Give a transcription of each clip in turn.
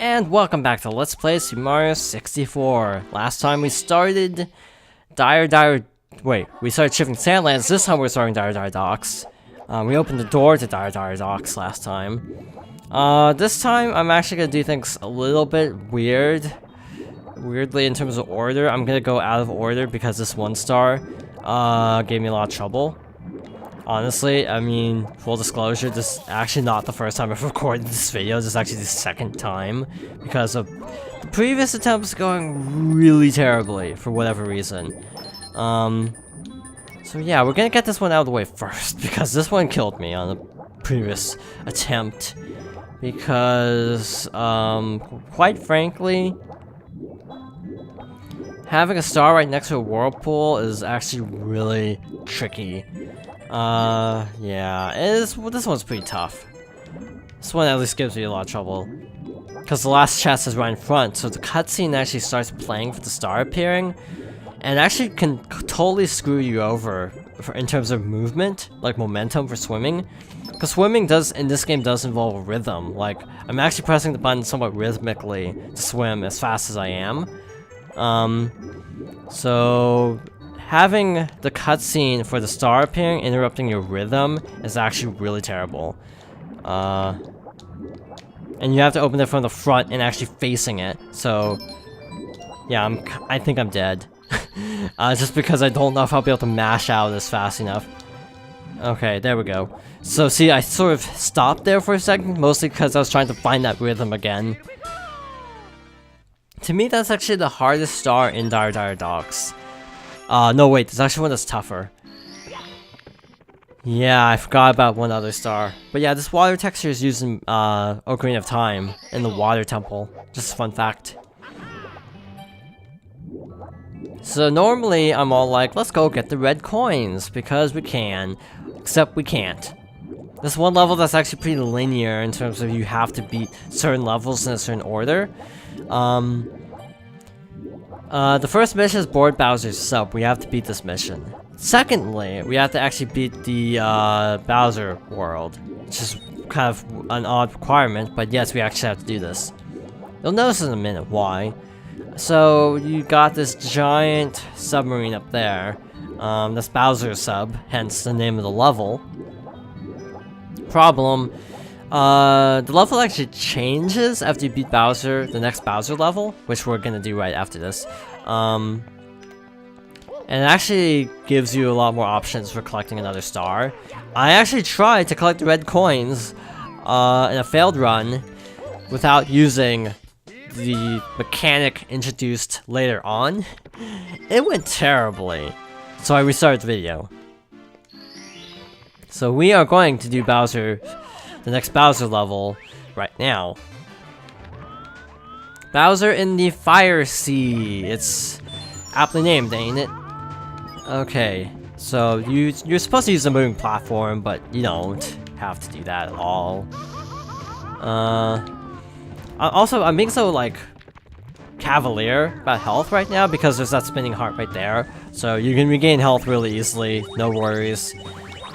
And welcome back to Let's Play Super Mario 64. Last time we started we started Shifting Sandlands. This time we're starting Dire Dire Docks. We opened the door to Dire Dire Docks last time. This time I'm actually gonna do things a little bit weirdly in terms of order. I'm gonna go out of order because this 1 star gave me a lot of trouble. Honestly, I mean, full disclosure, this is actually not the first time I've recorded this video. This is actually the 2nd time because of the previous attempts going really terribly for whatever reason. So yeah, we're gonna get this one out of the way first because this one killed me on the previous attempt. Because, quite frankly, having a star right next to a whirlpool is actually really tricky. Yeah, this one's pretty tough. This one at least gives me a lot of trouble. Because the last chest is right in front, so the cutscene actually starts playing for the star appearing. And actually can totally screw you over in terms of movement, like momentum for swimming. Because swimming in this game does involve rhythm. Like, I'm actually pressing the button somewhat rhythmically to swim as fast as I am. So having the cutscene for the star appearing interrupting your rhythm is actually really terrible. And you have to open it from the front and actually facing it. So yeah, I think I'm dead. Just because I don't know if I'll be able to mash out this fast enough. Okay, there we go. So see, I sort of stopped there for a second, mostly because I was trying to find that rhythm again. To me, that's actually the hardest star in Dire Dire Docks. No wait, there's actually one that's tougher. Yeah, I forgot about one other star. But yeah, this water texture is used in Ocarina of Time in the water temple. Just a fun fact. So normally I'm all like, let's go get the red coins because we can. Except we can't. This one level that's actually pretty linear in terms of you have to beat certain levels in a certain order. The first mission is board Bowser's sub. We have to beat this mission. Secondly, we have to actually beat the Bowser world, which is kind of an odd requirement, but yes, we actually have to do this. You'll notice in a minute why. So you got this giant submarine up there. That's Bowser's sub, hence the name of the level. Problem, the level actually changes after you beat Bowser, the next Bowser level, which we're gonna do right after this. And it actually gives you a lot more options for collecting another star. I actually tried to collect the red coins in a failed run without using the mechanic introduced later on. It went terribly, so I restarted the video. So we are going to do Bowser, the next Bowser level, right now. Bowser in the Fire Sea. It's aptly named, ain't it? Okay, so you're supposed to use the moving platform, but you don't have to do that at all. Also, I'm being so, like, cavalier about health right now because there's that spinning heart right there. So you can regain health really easily, no worries.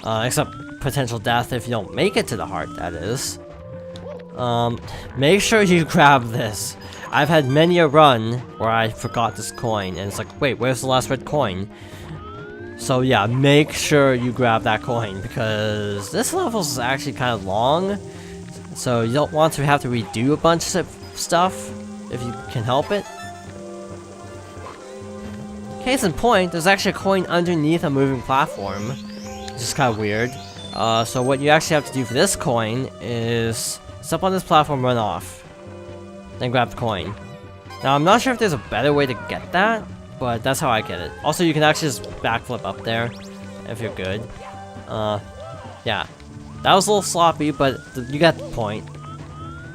Except potential death if you don't make it to the heart, that is. Make sure you grab this. I've had many a run where I forgot this coin, and it's like, wait, where's the last red coin? So yeah, make sure you grab that coin, because this level is actually kind of long. So you don't want to have to redo a bunch of stuff, if you can help it. Case in point, there's actually a coin underneath a moving platform, which is kind of weird. So what you actually have to do for this coin is step on this platform, run off, then grab the coin. Now I'm not sure if there's a better way to get that, but that's how I get it. Also, you can actually just backflip up there if you're good. Yeah. That was a little sloppy, but you got the point.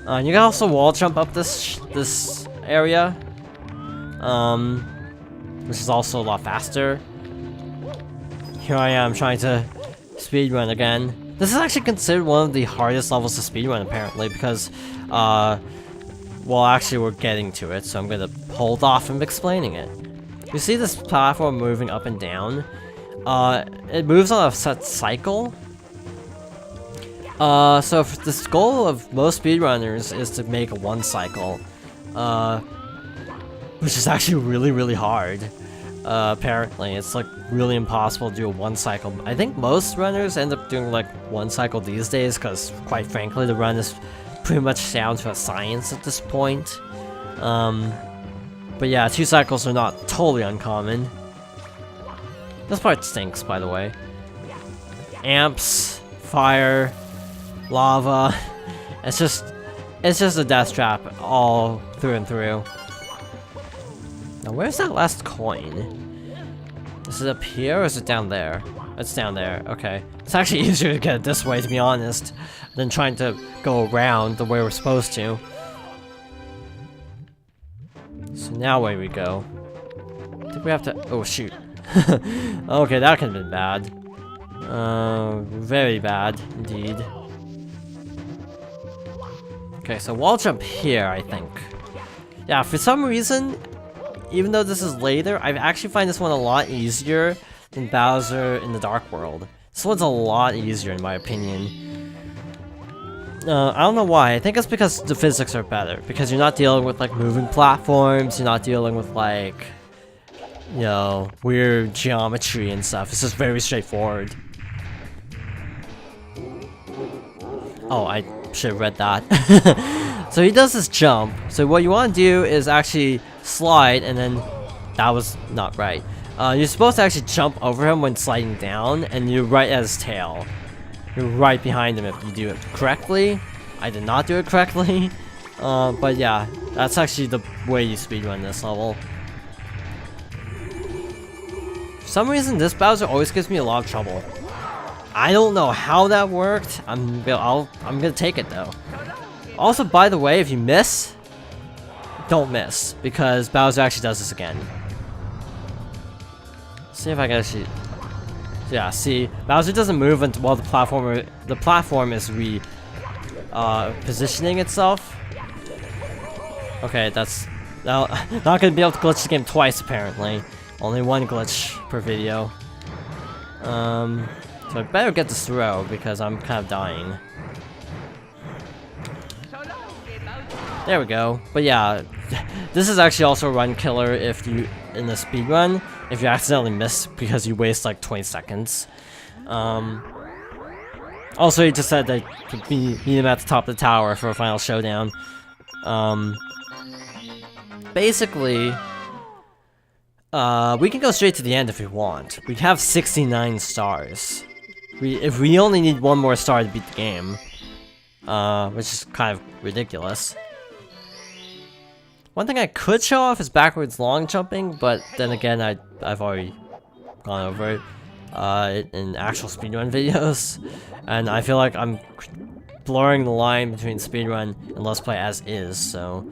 You can also wall jump up this area, which is also a lot faster. Here I am trying to speedrun again. This is actually considered one of the hardest levels to speedrun, apparently, because, well, actually we're getting to it, so I'm gonna hold off from explaining it. You see this platform moving up and down? It moves on a set cycle. So if this goal of most speedrunners is to make a 1 cycle, which is actually really hard. Apparently, it's like really impossible to do a 1 cycle. I think most runners end up doing like 1 cycle these days, because quite frankly, the run is pretty much down to a science at this point. But yeah, 2 cycles are not totally uncommon. This part stinks, by the way. Amps, fire, lava. It's just a death trap all through and through. Now, where's that last coin? Is it up here or is it down there? It's down there. Okay. It's actually easier to get it this way, to be honest, than trying to go around the way we're supposed to. So now where we go? I think we have to. Oh shoot. Okay, that could have been bad. Very bad indeed. Okay, so wall jump here, I think. Yeah, for some reason, even though this is later, I actually find this one a lot easier than Bowser in the Dark World. This one's a lot easier in my opinion. I don't know why. I think it's because the physics are better. Because you're not dealing with like moving platforms, you're not dealing with like, you know, weird geometry and stuff. It's just very straightforward. Oh, I should have read that. So he does this jump. So what you want to do is actually slide, and then that was not right. You're supposed to actually jump over him when sliding down, and you're right at his tail. You're right behind him if you do it correctly. I did not do it correctly. But yeah, that's actually the way you speedrun this level. For some reason, this Bowser always gives me a lot of trouble. I don't know how that worked. I'm gonna take it though. Also, by the way, if you miss, don't miss, because Bowser actually does this again. See if I can actually. Yeah, see, Bowser doesn't move until while the platform is positioning itself. Okay, that's not gonna be able to glitch the game twice apparently. Only 1 glitch per video. So I better get this throw because I'm kind of dying. There we go. But yeah, this is actually also a run killer if you, in the speed run, if you accidentally miss because you waste like 20 seconds. Also, he just said that to meet him at the top of the tower for a final showdown. Basically, we can go straight to the end if we want. We have 69 stars. If we only need 1 more star to beat the game, which is kind of ridiculous. One thing I could show off is backwards long jumping, but then again, I've already gone over it in actual speedrun videos, and I feel like I'm blurring the line between speedrun and Let's Play as is, so...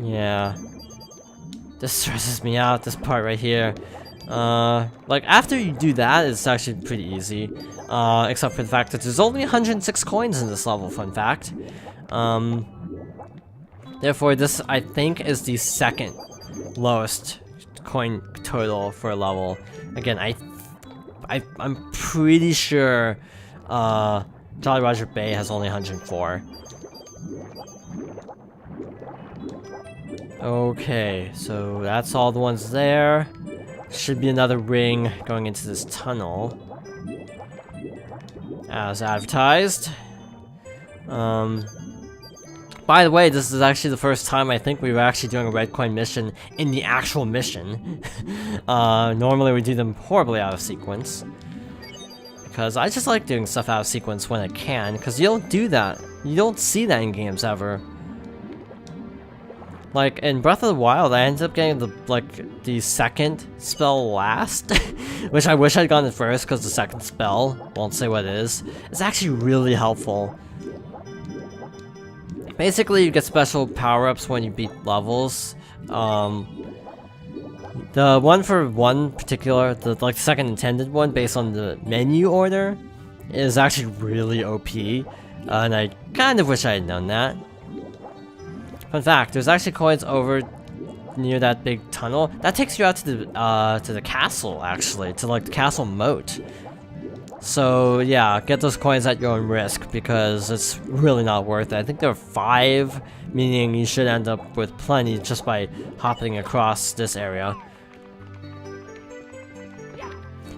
Yeah. This stresses me out, this part right here. Like, after you do that, it's actually pretty easy. Except for the fact that there's only 106 coins in this level, fun fact. Therefore, this, I think, is the 2nd lowest coin total for a level. Again, I'm pretty sure, Jolly Roger Bay has only 104. Okay, so that's all the ones there. Should be another ring going into this tunnel, as advertised. By the way, this is actually the first time I think we were actually doing a red coin mission in the actual mission. Normally we do them horribly out of sequence, because I just like doing stuff out of sequence when I can, because you don't do that. You don't see that in games ever. Like, in Breath of the Wild, I ended up getting the 2nd spell last, which I wish I'd gotten it first, because the 2nd spell, won't say what it is, actually really helpful. Basically, you get special power-ups when you beat levels. The one for one particular, the 2nd intended one, based on the menu order, is actually really OP, and I kind of wish I had known that. Fun fact, there's actually coins over near that big tunnel. That takes you out to the castle, actually, to the castle moat. So yeah, get those coins at your own risk because it's really not worth it. I think there are 5, meaning you should end up with plenty just by hopping across this area.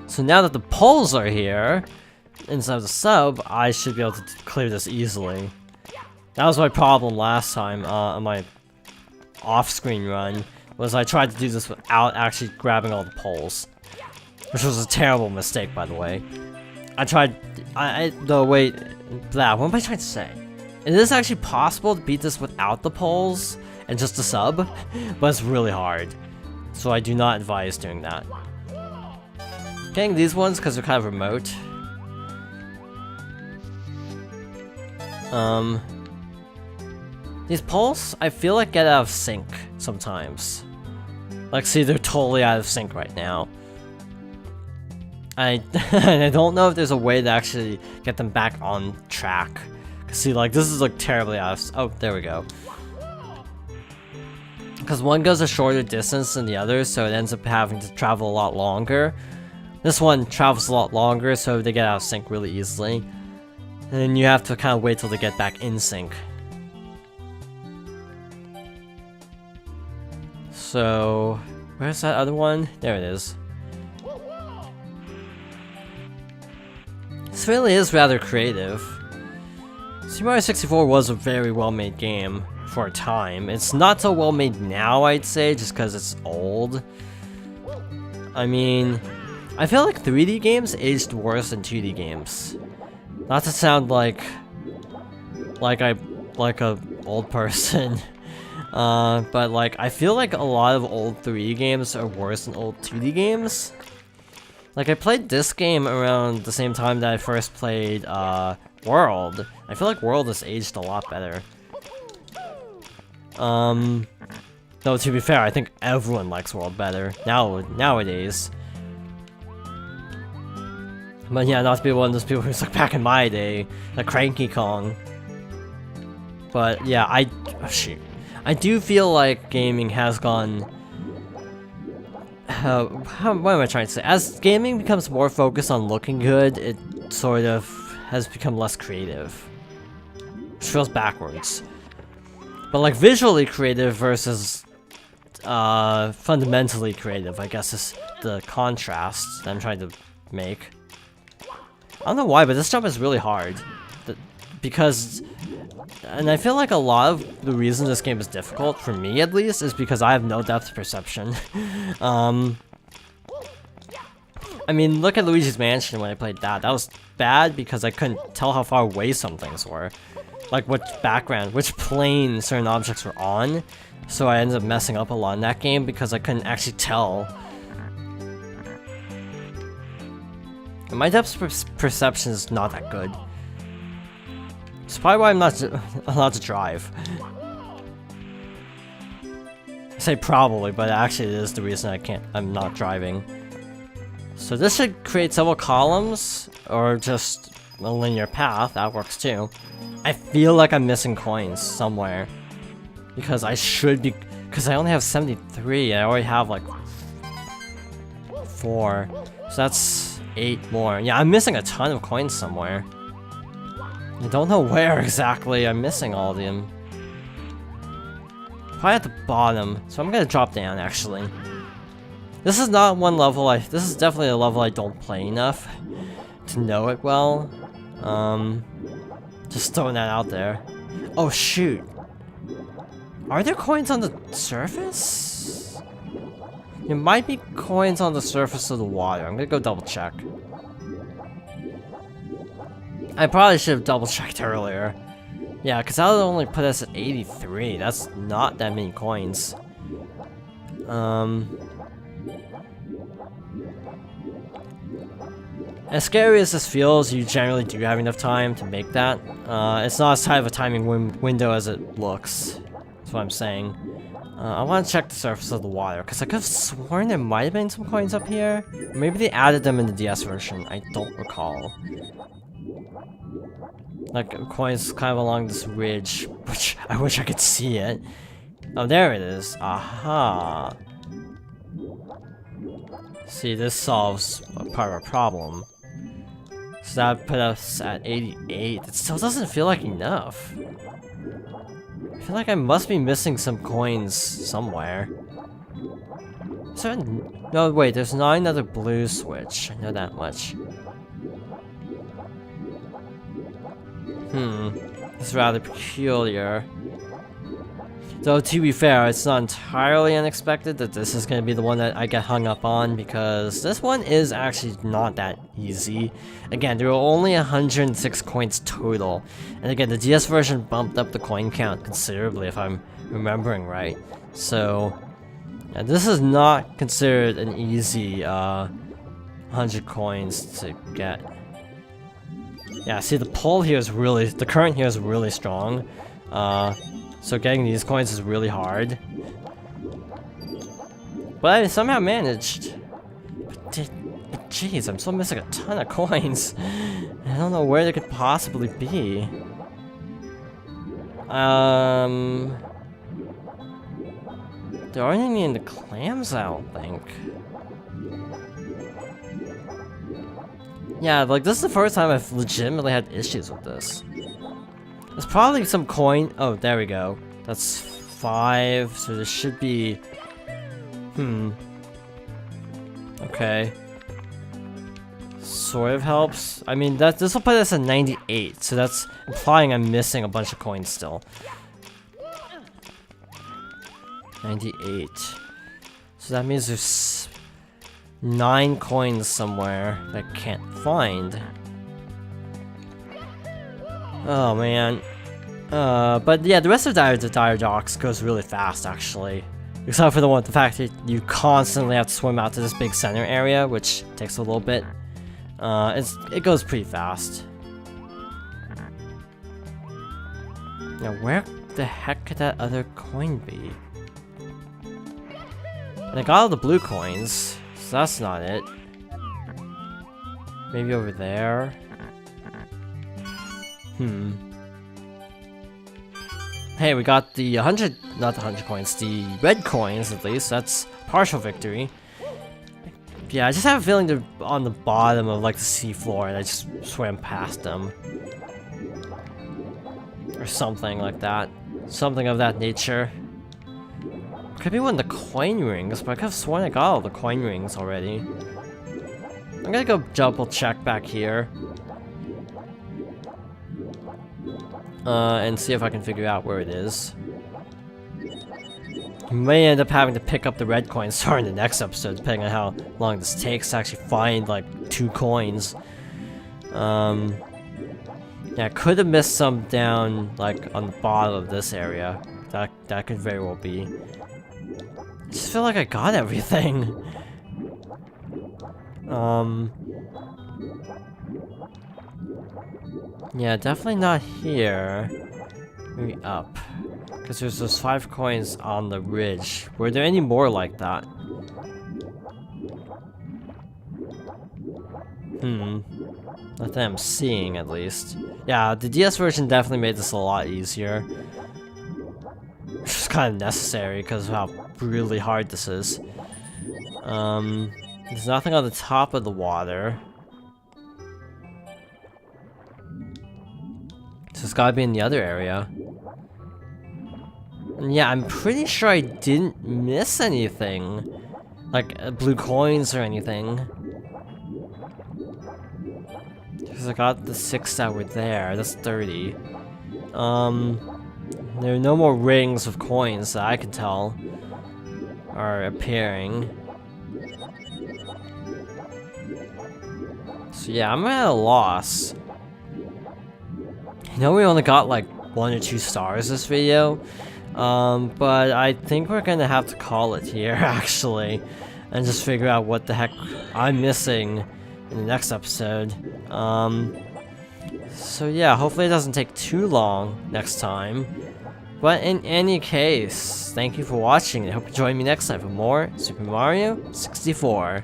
So now that the poles are here, inside of the sub, I should be able to clear this easily. That was my problem last time on my off-screen run, was I tried to do this without actually grabbing all the poles. Which was a terrible mistake, by the way. Wait, what am I trying to say? It is actually possible to beat this without the poles and just the sub, but it's really hard. So I do not advise doing that. Getting these ones because they're kind of remote. These poles, I feel like get out of sync sometimes. Like, see, they're totally out of sync right now. I don't know if there's a way to actually get them back on track. See, like, this is like terribly out of... Oh, there we go. Because one goes a shorter distance than the other, so it ends up having to travel a lot longer. This one travels a lot longer, so they get out of sync really easily. And then you have to kind of wait till they get back in sync. So... where's that other one? There it is. This really is rather creative. Super Mario 64 was a very well-made game for a time. It's not so well-made now, I'd say, just because it's old. I mean, I feel like 3D games aged worse than 2D games. Not to sound like a old person, but like I feel like a lot of old 3D games are worse than old 2D games. Like, I played this game around the same time that I first played, World. I feel like World has aged a lot better. Though, to be fair, I think everyone likes World better nowadays. But yeah, not to be one of those people who's like back in my day, like Cranky Kong. But yeah, I do feel like gaming has gone... what am I trying to say? As gaming becomes more focused on looking good, it sort of has become less creative. Which feels backwards. But like visually creative versus fundamentally creative, I guess is the contrast that I'm trying to make. I don't know why, but this jump is really hard. Because... and I feel like a lot of the reason this game is difficult, for me at least, is because I have no depth perception. I mean, look at Luigi's Mansion when I played that. That was bad because I couldn't tell how far away some things were. Like which background, which plane certain objects were on. So I ended up messing up a lot in that game because I couldn't actually tell. And my depth perception is not that good. It's probably why I'm not allowed to drive. I say probably, but actually it is the reason I'm not driving. So this should create several columns, or just a linear path, that works too. I feel like I'm missing coins somewhere. Because I should be, because I only have 73, I already have like 4. So that's 8 more. Yeah, I'm missing a ton of coins somewhere. I don't know where exactly I'm missing all of them. Probably at the bottom, so I'm gonna drop down actually. This is not one level this is definitely a level I don't play enough to know it well. Just throwing that out there. Oh shoot. Are there coins on the surface? There might be coins on the surface of the water. I'm gonna go double check. I probably should have double checked earlier. Yeah, because that would only put us at 83. That's not that many coins. As scary as this feels, you generally do have enough time to make that. It's not as tight of a timing window as it looks. That's what I'm saying. I want to check the surface of the water, because I could have sworn there might have been some coins up here. Maybe they added them in the DS version. I don't recall. Like, coins kind of along this ridge, which I wish I could see it. Oh, there it is. Aha. See, this solves a part of our problem. So that put us at 88. It still doesn't feel like enough. I feel like I must be missing some coins somewhere. Is there no, wait, there's not another blue switch. I know that much. It's rather peculiar. Though, to be fair, it's not entirely unexpected that this is going to be the one that I get hung up on, because this one is actually not that easy. Again, there were only 106 coins total. And again, the DS version bumped up the coin count considerably, if I'm remembering right. So, yeah, this is not considered an easy 100 coins to get. Yeah, see, the pull here is really, the current here is really strong. So getting these coins is really hard. But I somehow managed. But jeez, I'm still missing a ton of coins. I don't know where they could possibly be. There aren't any in the clams, I don't think. Yeah, like this is the first time I've legitimately had issues with this. There's probably some coin. Oh, there we go. That's 5. So there should be. Okay. Sort of helps. I mean, this will put us at 98. So that's implying I'm missing a bunch of coins still. 98. So that means there's 9 coins somewhere that I can't find. Oh man. But yeah, the rest of the Dire Docks goes really fast actually. Except for the fact that you constantly have to swim out to this big center area, which takes a little bit. It goes pretty fast. Now where the heck could that other coin be? And I got all the blue coins, so that's not it. Maybe over there? Hey, we got the 100, not the 100 coins, the red coins at least. That's partial victory. Yeah, I just have a feeling they're on the bottom of like the seafloor and I just swam past them. Or something like that. Something of that nature. Could be one of the coin rings, but I could have sworn I got all the coin rings already. I'm gonna go double check back here. And see if I can figure out where it is. You may end up having to pick up the red coins during the next episode, depending on how long this takes to actually find, like, 2 coins. Yeah, I could have missed some down, like, on the bottom of this area. That could very well be. I just feel like I got everything. Yeah, definitely not here. Maybe up. Because there's those 5 coins on the ridge. Were there any more like that? Not that I'm seeing, at least. Yeah, the DS version definitely made this a lot easier. Which is kind of necessary because of how really hard this is. There's nothing on the top of the water. So it's gotta be in the other area. And yeah, I'm pretty sure I didn't miss anything. Like, blue coins or anything. Because I got the 6 that were there, that's 30. There are no more rings of coins that I can tell are appearing. So yeah, I'm at a loss. I know we only got like 1 or 2 stars this video, but I think we're gonna have to call it here actually, and just figure out what the heck I'm missing in the next episode. So yeah, hopefully it doesn't take too long next time. But in any case, thank you for watching. I hope you join me next time for more Super Mario 64.